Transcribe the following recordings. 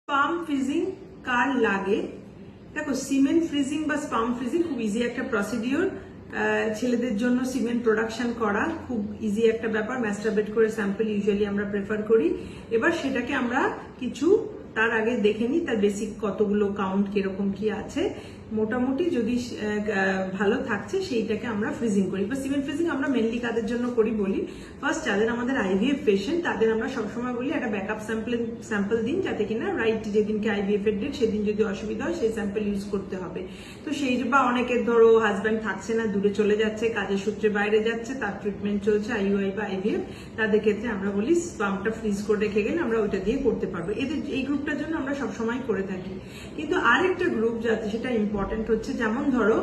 Sperm freezing কার লাগে? দেখো, cement freezing বা স্পাম ফ্রিজিং খুব ইজি একটা প্রসিডিওর। ছেলেদের জন্য সিমেন্ট প্রোডাকশন করা খুব ইজি একটা ব্যাপার। ম্যাস্টারবেট করে স্যাম্পল ইউজুয়ালি আমরা প্রেফার করি। এবার সেটাকে আমরা কিছু তার আগে দেখে নিই তার বেসিক কতগুলো কাউন্ট কিরকম কি আছে। মোটামুটি যদি ভালো থাকছে সেইটাকে আমরা ফ্রিজিং করি। বা সিমেন্ট ফ্রিজিং আমরা মেনলি কাদের জন্য করি বলি, ফার্স্ট যাদের আমাদের আইভিএফ পেশেন্ট তাদের আমরা সবসময় বলি একটা ব্যাকআপ স্যাম্পল দিন, যাতে কিনা রাইট যেদিনকে আইভিএফ এর ডেট সেদিন যদি অসুবিধা হয় সেই স্যাম্পল ইউজ করতে হবে। তো সেই বা অনেকের ধরো হাজব্যান্ড থাকছে না, দূরে চলে যাচ্ছে, কাজের সূত্রে বাইরে যাচ্ছে, তার ট্রিটমেন্ট চলছে আইইউআই বা আইভিএফ, তাদের ক্ষেত্রে আমরা বলি স্পামটা ফ্রিজ করে রেখে গেলে আমরা ওইটা দিয়ে করতে পারবো। এদের এই গ্রুপটার জন্য আমরা সবসময় করে থাকি। কিন্তু আরেকটা গ্রুপ যাতে সেটা ইম্পর্টেন্ট হচ্ছে, যেমন ধরো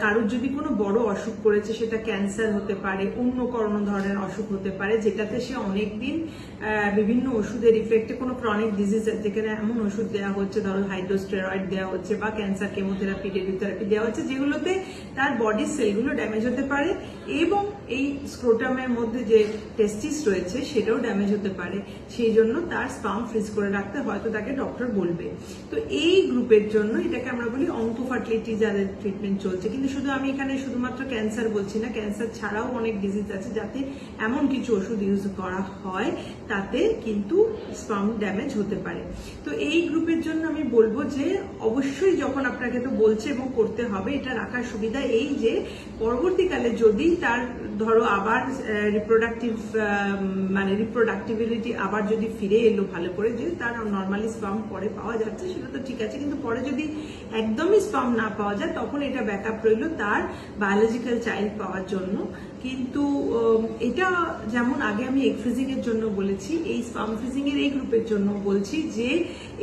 কারোর যদি কোনো বড় অসুখ করেছে, সেটা ক্যান্সার হতে পারে, অন্য কোনো ধরনের অসুখ হতে পারে, যেটাতে সে অনেকদিন বিভিন্ন ওষুধের ইফেক্টে কোনো ক্রনিক ডিজিজ, যেখানে এমন ওষুধ দেওয়া হচ্ছে, ধরো হাইড্রোস্টেরয়েড দেওয়া হচ্ছে বা ক্যান্সার কেমোথেরাপি রেডিওথেরাপি দেওয়া হচ্ছে, যেগুলোতে তার বডির সেলগুলো ড্যামেজ হতে পারে এবং এই স্ক্রোটামের মধ্যে যে টেস্টিস রয়েছে সেটাও ড্যামেজ হতে পারে। সেই জন্য তার স্পাম ফ্রিজ করে রাখতে হয়তো তাকে ডক্টর বলবে। তো এই গ্রুপের জন্য এটাকে আমরা বলি অঙ্কোফার্টিলিটি, যাদের ট্রিটমেন্ট চলছে। কিন্তু শুধু আমি এখানে শুধুমাত্র ক্যান্সার বলছি না, ক্যান্সার ছাড়াও অনেক ডিজিজ আছে যাতে এমন কিছু ওষুধ ইউজ করা হয় তাতে কিন্তু স্পাম ড্যামেজ হতে পারে। তো এই গ্রুপের জন্য আমি বলবো যে অবশ্যই যখন আপনাকে তো বলছে এবং করতে হবে, এটা রাখার সুবিধা এই যে পরবর্তীকালে যদি তার ধরো আবার রিপ্রোডাক্টিভিলিটি আবার যদি ফিরে এলো ভালো করে, যে তার নর্মালি স্পাম পরে পাওয়া যাচ্ছে সেটা তো ঠিক আছে, কিন্তু পরে যদি একদমই স্পাম না পাওয়া যায় তখন এটা ব্যাকআপ রইলো তার বায়োলজিক্যাল চাইল্ড পাওয়ার জন্য। কিন্তু এটা যেমন আগে আমি এগ ফ্রিজিং এর জন্য বলেছি, এই স্পাম ফ্রিজিং এর এই গ্রুপের জন্য বলছি যে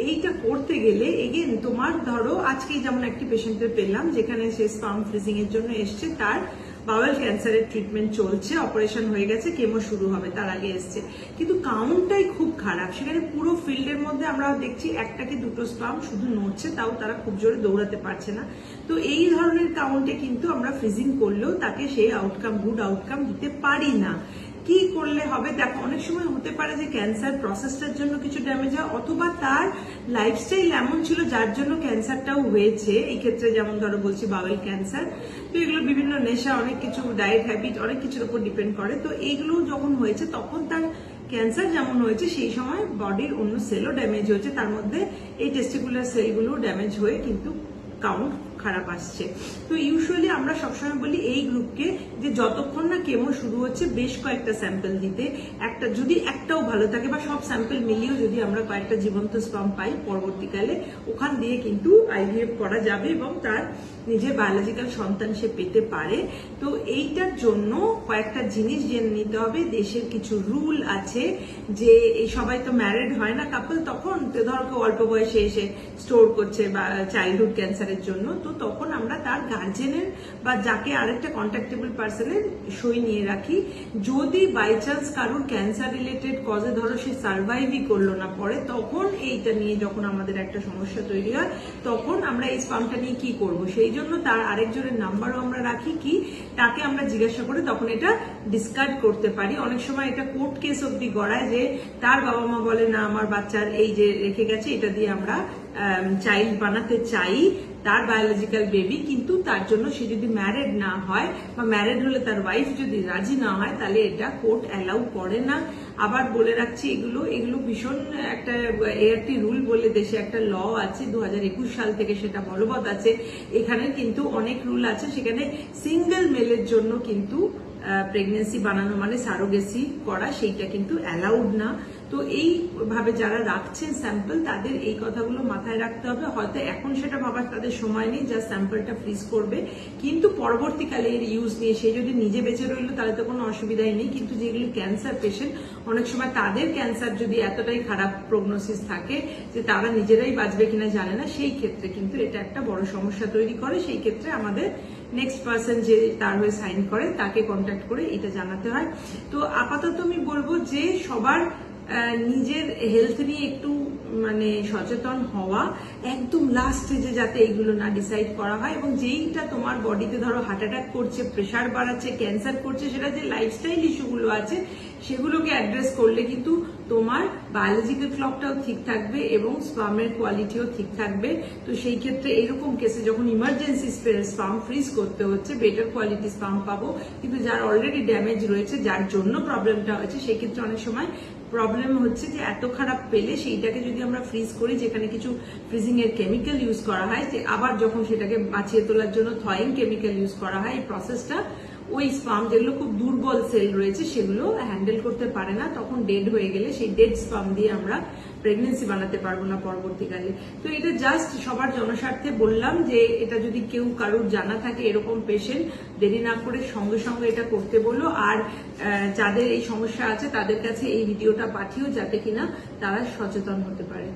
এইটা করতে গেলে এগেন তোমার ধরো আজকেই যেমন একটি পেশেন্টের পেলাম যেখানে সে স্পাম ফ্রিজিং এর জন্য এসছে, তার বাওয়েল ক্যান্সারের ট্রিটমেন্ট চলছে, অপারেশন হয়ে গেছে, কেমো শুরু হবে, তার আগে এসছে, কিন্তু কাউন্টটাই খুব খারাপ। সেখানে পুরো ফিল্ডের মধ্যে আমরা দেখছি একটা কি দুটো স্পাম শুধু নড়ছে, তাও তারা খুব জোরে দৌড়াতে পারছে না। তো এই ধরনের কাউন্টে কিন্তু আমরা ফ্রিজিং করলেও তাকে সেই গুড আউটকাম দিতে পারি না। কি করলে হবে? দেখো, অনেক সময় হতে পারে যে ক্যান্সার প্রসেসটার জন্য কিছু ড্যামেজ হয়, অথবা তার লাইফস্টাইল এমন ছিল যার জন্য ক্যান্সারটাও হয়েছে। এই ক্ষেত্রে যেমন ধরো বলছি বাওয়েল ক্যান্সার, তো এগুলো বিভিন্ন নেশা, অনেক কিছু, ডায়েট হ্যাবিট, অনেক কিছুর উপর ডিপেন্ড করে। তো এইগুলো যখন হয়েছে তখন তার ক্যান্সার যেমন হয়েছে সেই সময় বডির অন্য সেলও ড্যামেজ হয়েছে, তার মধ্যে এই টেস্টিকুলার সেলগুলো ড্যামেজ হয়ে কিন্তু কাউন্ট খারাপ আসছে। তো ইউজুয়ালি আমরা সবসময় বলি এই গ্রুপকে যে যতক্ষণ না কেমো শুরু হচ্ছে বেশ কয়েকটা স্যাম্পল দিতে, একটা যদি একটাও ভালো থাকে বা সব স্যাম্পল মিলিয়েও যদি আমরা কয়েকটা জীবন্ত স্পাম পাই পরবর্তীকালে, ওখান দিয়ে কিন্তু আইভিএফ করা যাবে এবং তার নিজের বায়োলজিক্যাল সন্তান সে পেতে পারে। তো এইটার জন্য কয়েকটা জিনিস জেনে নিতে হবে। দেশের কিছু রুল আছে যে এই সবাই তো ম্যারিড হয় না কাপল, তখন ধরো কেউ অল্প বয়সে এসে স্টোর করছে বা চাইল্ডহুড ক্যান্সারের জন্য, তো তখন আমরা তার গার্জেনের বা যাকে আরেকটা কন্ট্যাক্টেবল পার্সনের সই নিয়ে রাখি। যদি বাই চান্স কারোর ক্যান্সার রিলেটেড কজে ধরো সে সার্ভাইভই করলো না পরে, তখন এইটা নিয়ে যখন আমাদের একটা সমস্যা তৈরি হয় তখন আমরা এই স্পামটা নিয়ে কি করব, সেই জন্য তার আরেকজনের নাম্বারও আমরা রাখি, কি তাকে আমরা জিজ্ঞাসা করে তখন এটা ডিসকার্ড করতে পারি। অনেক সময় এটা কোর্ট কেস অব্দি গড়ায় যে তার বাবা মা বলে না আমার বাচ্চার এই যে রেখে গেছে এটা দিয়ে আমরা চাইল্ড বানাতে চাই, তার বায়োলজিক্যাল বেবি, কিন্তু তার জন্য সে যদি ম্যারিড না হয় বা ম্যারিড হলে তার ওয়াইফ যদি রাজি না হয় তাহলে এটা কোর্ট অ্যালাউ করে না। আবার বলে রাখছি এগুলো ভীষণ একটা এআরটি রুল বলে দেশে একটা ল আছে, 2021 সাল থেকে সেটা বলবৎ আছে। এখানে কিন্তু অনেক রুল আছে, সেখানে সিঙ্গেল মেলের জন্য কিন্তু প্রেগনেন্সি বানানো মানে সারোগেসি করা সেইটা কিন্তু অ্যালাউড না। তো এইভাবে যারা রাখছেন স্যাম্পল তাদের এই কথাগুলো মাথায় রাখতে হবে। হয়তো এখন সেটা ভাবার তাদের সময় নেই যা স্যাম্পলটা ফ্রিজ করবে, কিন্তু পরবর্তীকালে এর ইউজ নিয়ে সে যদি নিজে বেঁচে রইলো তাহলে তো কোনো অসুবিধাই নেই। কিন্তু যেগুলি ক্যান্সার পেশেন্ট, অনেক সময় তাদের ক্যান্সার যদি এতটাই খারাপ প্রগনোসিস থাকে যে তারা নিজেরাই বাঁচবে কিনা জানে না, সেই ক্ষেত্রে কিন্তু এটা একটা বড় সমস্যা তৈরি করে। সেই ক্ষেত্রে আমাদের নেক্সট পার্সন যে তার হয়ে সাইন করে তাকে কন্ট্যাক্ট করে এটা জানাতে হয়। তো আপাতত আমি বলবো যে সবার নিজের হেলথ নিয়ে একটু মানে সচেতন হওয়া, একদম লাস্ট স্টেজে যাতে এইগুলো না ডিসাইড করা হয়, এবং যেইটা তোমার বডিতে ধরো হার্ট অ্যাটাক করছে, প্রেশার বাড়াচ্ছে, ক্যান্সার করছে, সেটা যে লাইফস্টাইল ইস্যুগুলো আছে সেগুলোকে অ্যাড্রেস করলে কিন্তু তোমার বায়োলজিক্যাল ক্লকটাও ঠিক থাকবে এবং স্পামের কোয়ালিটিও ঠিক থাকবে। তো সেই ক্ষেত্রে এরকম কেসে যখন ইমার্জেন্সি স্পাম ফ্রিজ করতে হচ্ছে, বেটার কোয়ালিটি স্পাম পাবো, কিন্তু যার অলরেডি ড্যামেজ রয়েছে, যার জন্য প্রবলেমটা হয়েছে, সেক্ষেত্রে অনেক সময় প্রবলেম হচ্ছে যে এত খারাপ পেলে সেইটাকে যদি আমরা ফ্রিজ করি, যেখানে কিছু ফ্রিজিং এর কেমিক্যাল ইউজ করা হয়, যে আবার যখন সেটাকে বাঁচিয়ে তোলার জন্য থয়িং কেমিক্যাল ইউজ করা হয়, এই প্রসেসটা ওই স্পাম যেগুলো খুব দুর্বল সেল রয়েছে সেগুলো হ্যান্ডেল করতে পারে না, তখন ডেড হয়ে গেলে সেই ডেড স্পাম দিয়ে আমরা প্রেগনেন্সি বানাতে পারবো না পরবর্তীকালে। তো এটা জাস্ট সবার জনস্বার্থে বললাম যে এটা যদি কেউ কারোর জানা থাকে এরকম পেশেন্ট, দেরি না করে সঙ্গে সঙ্গে এটা করতে বলো। আর যাদের এই সমস্যা আছে তাদের কাছে এই ভিডিওটা পাঠিও, যাতে কিনা তারা সচেতন হতে পারে।